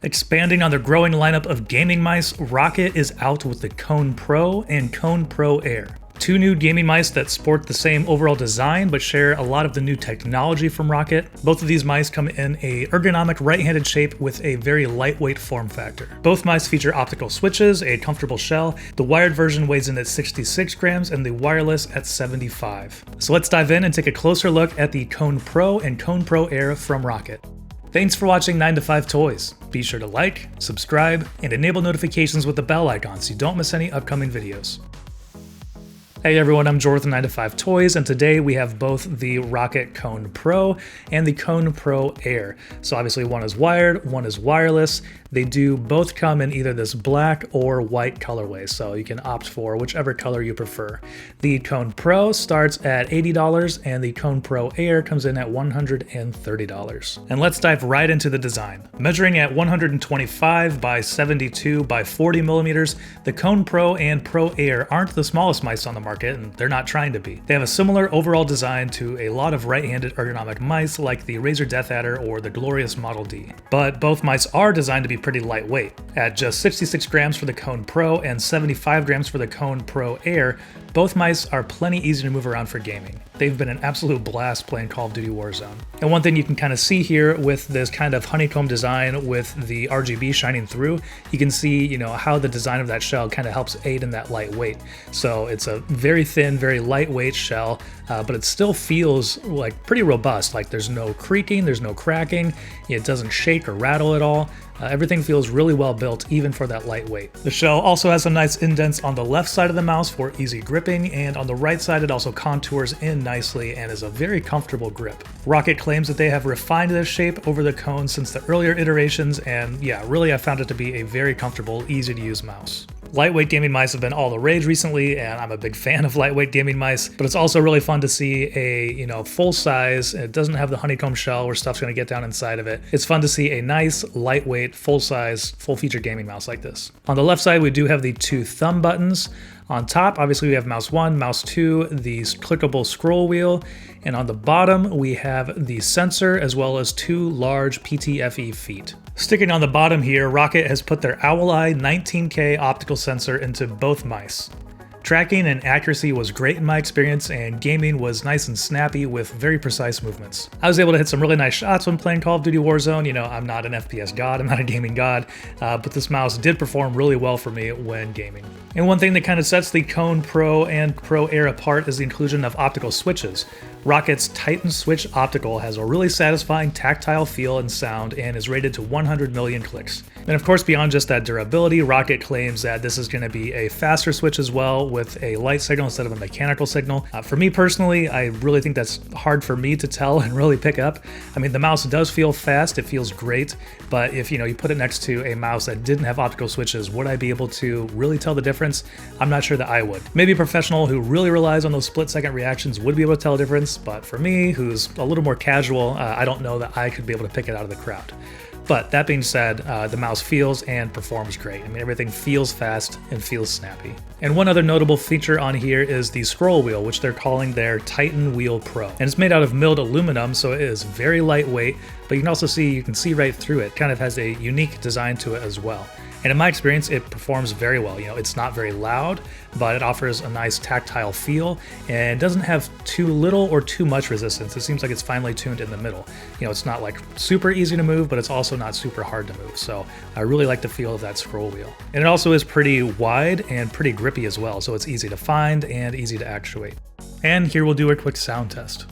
Expanding on their growing lineup of gaming mice, Roccat is out with the Kone Pro and Kone Pro Air. Two new gaming mice that sport the same overall design but share a lot of the new technology from Roccat. Both of these mice come in a ergonomic right-handed shape with a very lightweight form factor. Both mice feature optical switches, a comfortable shell. The wired version weighs in at 66 grams and the wireless at 75. So let's dive in and take a closer look at the Kone Pro and Kone Pro Air from Roccat. Thanks for watching 9 to 5 Toys. Be sure to like, subscribe, and enable notifications with the bell icon so you don't miss any upcoming videos. Hey everyone, I'm Jor with 9 to 5 Toys, and today we have both the Roccat Kone Pro and the Kone Pro Air. So obviously one is wired, one is wireless. They do both come in either this black or white colorway, so you can opt for whichever color you prefer. The Kone Pro starts at $80 and the Kone Pro Air comes in at $130. And let's dive right into the design. Measuring at 125 by 72 by 40 millimeters, the Kone Pro and Pro Air aren't the smallest mice on the market, and they're not trying to be. They have a similar overall design to a lot of right-handed ergonomic mice like the Razer Death Adder or the glorious Model D. But both mice are designed to be pretty lightweight. At just 66 grams for the Kone Pro and 75 grams for the Kone Pro Air, both mice are plenty easy to move around for gaming. They've been an absolute blast playing Call of Duty Warzone. And one thing you can kind of see here with this kind of honeycomb design with the RGB shining through, you can see, how the design of that shell kind of helps aid in that lightweight. So it's a very thin, very lightweight shell, but it still feels like pretty robust. Like there's no creaking, there's no cracking, it doesn't shake or rattle at all. Everything feels really well built, even for that lightweight. The shell also has some nice indents on the left side of the mouse for easy gripping, and on the right side it also contours in nicely and is a very comfortable grip. Roccat claims that they have refined this shape over the Kone since the earlier iterations, and yeah, really I found it to be a very comfortable, easy to use mouse. Lightweight gaming mice have been all the rage recently, and I'm a big fan of lightweight gaming mice, but it's also really fun to see a, full size. It doesn't have the honeycomb shell where stuff's gonna get down inside of it. It's fun to see a nice, lightweight, full size, full feature gaming mouse like this. On the left side, we do have the two thumb buttons. On top, obviously, we have mouse 1, mouse 2, the clickable scroll wheel, and on the bottom, we have the sensor as well as two large PTFE feet. Sticking on the bottom here, Roccat has put their Owl Eye 19K optical sensor into both mice. Tracking and accuracy was great in my experience, and gaming was nice and snappy with very precise movements. I was able to hit some really nice shots when playing Call of Duty Warzone. I'm not an FPS god, I'm not a gaming god, but this mouse did perform really well for me when gaming. And one thing that kind of sets the Kone Pro and Pro Air apart is the inclusion of optical switches. Rockat's Titan Switch Optical has a really satisfying tactile feel and sound and is rated to 100 million clicks. And of course, beyond just that durability, Roccat claims that this is going to be a faster switch as well with a light signal instead of a mechanical signal. For me personally, I really think that's hard for me to tell and really pick up. I mean, the mouse does feel fast, it feels great, but if you put it next to a mouse that didn't have optical switches, would I be able to really tell the difference? I'm not sure that I would. Maybe a professional who really relies on those split-second reactions would be able to tell a difference, but for me, who's a little more casual, I don't know that I could be able to pick it out of the crowd. But that being said, the mouse feels and performs great. I mean, everything feels fast and feels snappy. And one other notable feature on here is the scroll wheel, which they're calling their Titan Wheel Pro. And it's made out of milled aluminum, so it is very lightweight, but you can see right through it. It kind of has a unique design to it as well. And in my experience, it performs very well. It's not very loud, but it offers a nice tactile feel and doesn't have too little or too much resistance. It seems like it's finely tuned in the middle. It's not like super easy to move, but it's also not super hard to move. So I really like the feel of that scroll wheel. And it also is pretty wide and pretty grippy as well. So it's easy to find and easy to actuate. And here we'll do a quick sound test.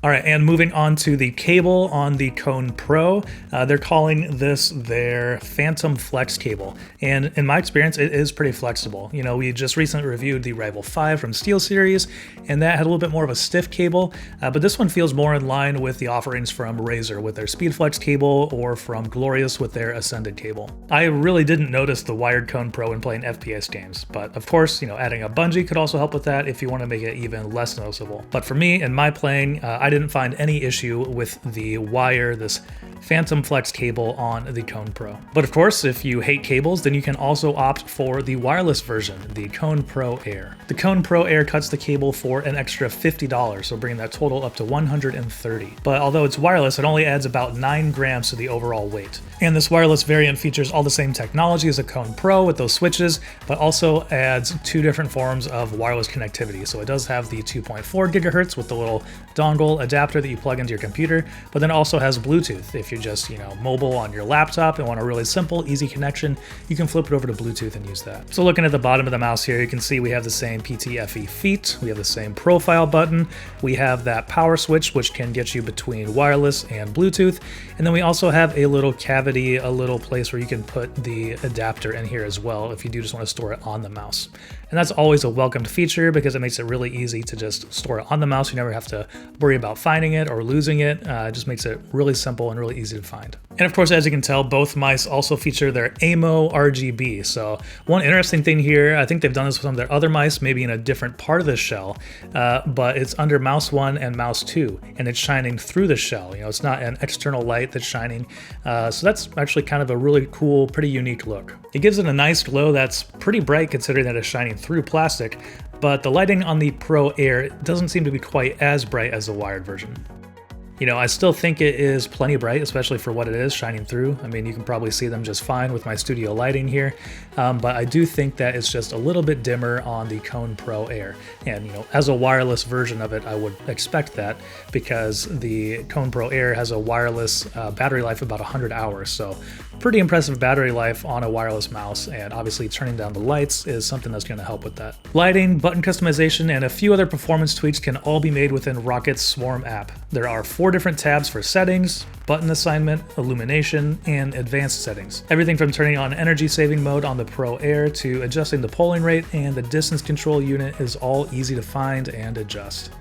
All right, and moving on to the cable on the Kone Pro, they're calling this their PhantomFlex Cable. And in my experience, it is pretty flexible. You know, we just recently reviewed the Rival 5 from SteelSeries, and that had a little bit more of a stiff cable, but this one feels more in line with the offerings from Razer with their SpeedFlex cable or from Glorious with their Ascended cable. I really didn't notice the wired Kone Pro when playing FPS games, but of course, you know, adding a bungee could also help with that if you want to make it even less noticeable. But for me, in my playing, I didn't find any issue with the wire, this PhantomFlex cable on the Kone Pro. But of course, if you hate cables, then you can also opt for the wireless version, the Kone Pro Air. The Kone Pro Air cuts the cable for an extra $50, so bringing that total up to $130. But although it's wireless, it only adds about 9 grams to the overall weight. And this wireless variant features all the same technology as a Kone Pro with those switches, but also adds 2 different forms of wireless connectivity. So it does have the 2.4 gigahertz with the little dongle adapter that you plug into your computer, but then it also has Bluetooth. If you're just, you know, mobile on your laptop and want a really simple, easy connection, you can flip it over to Bluetooth and use that. So looking at the bottom of the mouse here, you can see we have the same PTFE feet, we have the same profile button, we have that power switch, which can get you between wireless and Bluetooth, and then we also have a little cavity, a little place where you can put the adapter in here as well if you do just want to store it on the mouse. And that's always a welcomed feature because it makes it really easy to just store it on the mouse. You never have to worry about finding it or losing it. It just makes it really simple and really easy to find. And of course, as you can tell, both mice also feature their AIMO RGB. So one interesting thing here, I think they've done this with some of their other mice, maybe in a different part of the shell, but it's under mouse 1 and mouse 2, and it's shining through the shell. You know, it's not an external light that's shining. So that's actually kind of a really cool, pretty unique look. It gives it a nice glow that's pretty bright considering that it's shining through plastic, but the lighting on the Pro Air doesn't seem to be quite as bright as the wired version. You know, I still think it is plenty bright, especially for what it is shining through. I mean, you can probably see them just fine with my studio lighting here, but I do think that it's just a little bit dimmer on the Kone Pro Air. And, you know, as a wireless version of it, I would expect that because the Kone Pro Air has a wireless battery life of about 100 hours. So pretty impressive battery life on a wireless mouse, and obviously turning down the lights is something that's going to help with that. Lighting, button customization, and a few other performance tweaks can all be made within Roccat's Swarm app. There are 4 different tabs for settings, button assignment, illumination, and advanced settings. Everything from turning on energy saving mode on the Pro Air to adjusting the polling rate and the distance control unit is all easy to find and adjust.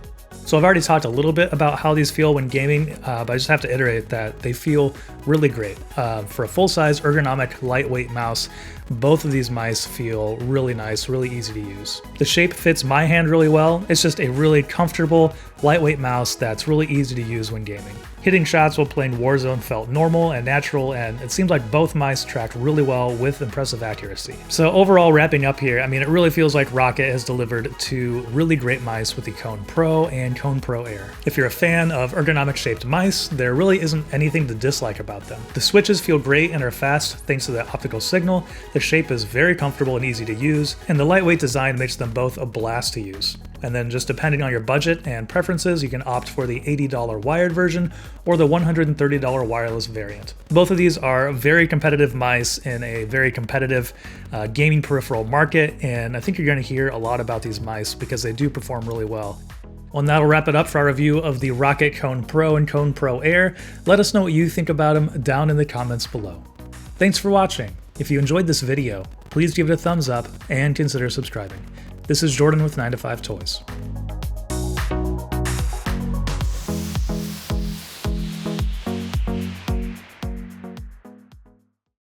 So I've already talked a little bit about how these feel when gaming, but I just have to iterate that they feel really great. For a full-size ergonomic lightweight mouse, both of these mice feel really nice, really easy to use. The shape fits my hand really well. It's just a really comfortable, lightweight mouse that's really easy to use when gaming. Hitting shots while playing Warzone felt normal and natural, and it seemed like both mice tracked really well with impressive accuracy. So overall, wrapping up here, I mean, it really feels like Roccat has delivered 2 really great mice with the Kone Pro and Kone Pro Air. If you're a fan of ergonomic shaped mice, there really isn't anything to dislike about them. The switches feel great and are fast thanks to the optical signal, the shape is very comfortable and easy to use, and the lightweight design makes them both a blast to use. And then just depending on your budget and preferences, you can opt for the $80 wired version or the $130 wireless variant. Both of these are very competitive mice in a very competitive gaming peripheral market, and I think you're going to hear a lot about these mice because they do perform really well. Well, and that'll wrap it up for our review of the Roccat Kone Pro and Kone Pro Air. Let us know what you think about them down in the comments below. Thanks for watching. If you enjoyed this video, please give it a thumbs up and consider subscribing. This is Jordan with 9to5 Toys.